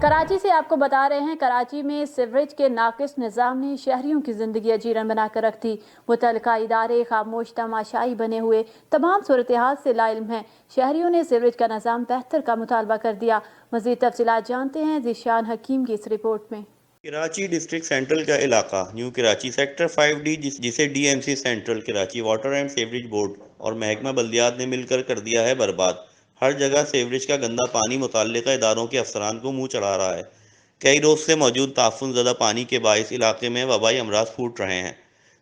कराची से आपको बता रहे हैं, कराची में सीवरेज के नाकिस निज़ाम ने शहरियों की ज़िंदगी अजीरन बनाकर रख दी। मुतल्लिका इदारे खामोश तमाशाई बने हुए तमाम सूरत हाल से लाइल्म हैं। शहरियों ने सीवरेज का निज़ाम बेहतर का मुतालबा कर दिया। मज़ीद तफसीलात जानते हैं ज़ीशान हकीम की इस रिपोर्ट में। कराची डिस्ट्रिक्ट सेंट्रल का इलाका न्यू कराची सेक्टर 5D जिसे DMC central Karachi water and sewerage board और महकमा बल्दियात ने मिलकर कर दिया है बर्बाद। हर जगह सीवरेज का गंदा पानी मुतल्लिका इदारों के अफसरान को मुंह चढ़ा रहा है। कई रोज से मौजूद ताफुनज़दा पानी के बाइस इलाके में वबाई अमराज फूट रहे हैं।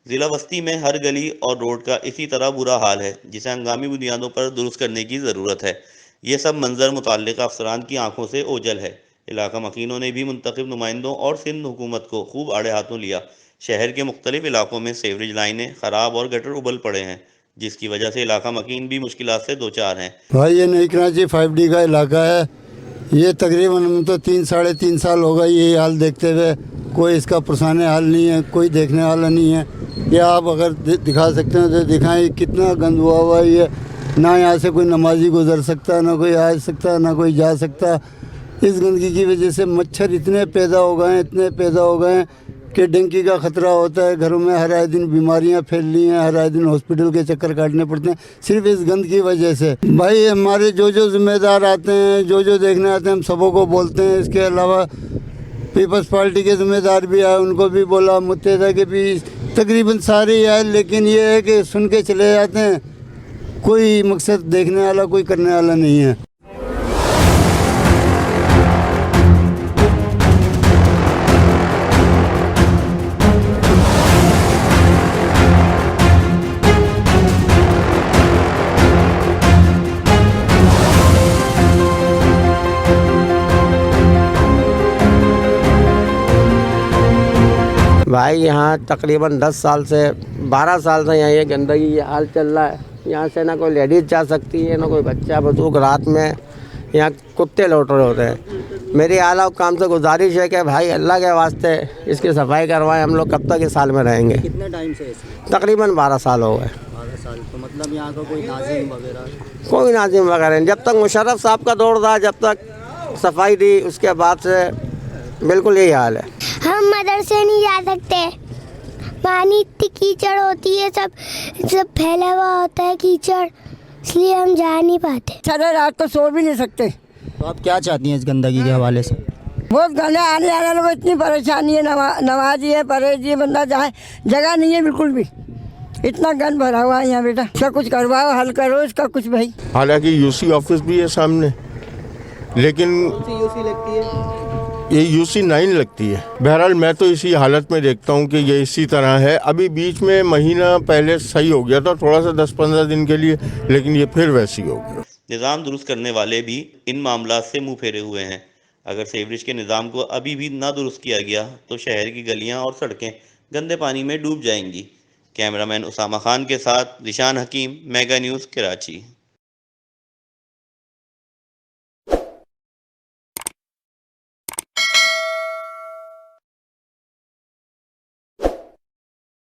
ज़िला वस्ती में हर गली और रोड का इसी तरह बुरा हाल है, जिसे हंगामी बुनियादों पर दुरुस्त करने की ज़रूरत है। ये सब मंजर मुतल्लिका अफसरान की आंखों से ओझल है। इलाका मकीनों ने भी मुंतखब नुमाइंदों और सिंध हुकूमत को खूब आड़े हाथों लिया। शहर के मुख्तलिफ इलाकों में सीवरेज लाइनें ख़राब और गटर उबल पड़े हैं, जिसकी वजह से इलाका मकीन भी मुश्किलात से दो चार हैं। भाई ये नई कराची 5D का इलाका है। ये तकरीबन तो 3 साढ़े 3 साल हो गए ये हाल देखते हुए। कोई इसका पुरसाने हाल नहीं है, कोई देखने वाला नहीं है। ये आप अगर दिखा सकते हैं तो दिखाएं, कितना गंद हुआ है ये। ना यहाँ से कोई नमाजी गुजर सकता, ना कोई आ सकता, ना कोई जा सकता। इस गंदगी की वजह से मच्छर इतने पैदा हो गए हैं कि डेंगू का ख़तरा होता है। घरों में हर आए दिन बीमारियां फैल रही हैं, हर आए दिन हॉस्पिटल के चक्कर काटने पड़ते हैं सिर्फ इस गंद की वजह से। भाई हमारे जो ज़िम्मेदार आते हैं, जो देखने आते हैं, हम सबों को बोलते हैं। इसके अलावा पीपल्स पार्टी के ज़िम्मेदार भी आए, उनको भी बोला, मुत्तहिदा के भी तकरीबन सारे ही आए, लेकिन ये है कि सुन के चले जाते हैं। कोई मकसद देखने वाला, कोई करने वाला नहीं है। भाई यहाँ तकरीबन 10 साल से 12 साल से यहाँ ये गंदगी ये हाल चल रहा है। यहाँ से ना कोई लेडीज़ जा सकती है, ना कोई बच्चा बुजुर्ग। रात में यहाँ कुत्ते लौट रहे होते हैं। मेरी आला काम से गुजारिश है कि भाई अल्लाह के वास्ते इसकी सफाई करवाएं। हम लोग कब तक इस साल में रहेंगे? कितने टाइम से इसमें? तकरीबन 12 साल हो गए। 12 साल। तो मतलब यहाँ का कोई नाजिम वगैरह? कोई नाजिम वगैरह नहीं। जब तक मुशर्रफ साहब का दौर था, जब तक सफाई दी, उसके बाद से बिल्कुल यही हाल है। हम मदरसे नहीं जा सकते, पानी इतनी कीचड़ होती है, सब फैला हुआ होता है कीचड़, इसलिए हम जा नहीं पाते। सारे रात को सो भी नहीं सकते। तो आप क्या चाहती हैं इस गंदगी के हवाले से? बहुत गाने आने वाले लोग इतनी परेशानी है। नमाजी है, परहेजी है, बंदा जाए जगह नहीं है बिल्कुल भी। इतना गंद भरा हुआ है यहाँ बेटा। इसका कुछ करवाओ, हल करो इसका कुछ भाई। हालांकि यूसी ऑफिस भी है सामने, लेकिन यूसी लगती है, ये UC 9 लगती है। बहरहाल मैं तो इसी हालत में देखता हूँ कि ये इसी तरह है। अभी बीच में महीना पहले सही हो गया था, थोड़ा सा 10-15 दिन के लिए, लेकिन ये फिर वैसी हो गया। निज़ाम दुरुस्त करने वाले भी इन मामलात से मुंह फेरे हुए हैं। अगर सीवरेज के निज़ाम को अभी भी ना दुरुस्त किया गया तो शहर की गलियां और सड़कें गंदे पानी में डूब जाएंगी। कैमरामैन उसामा खान के साथ ज़ीशान हकीम, मेगा न्यूज़, कराची।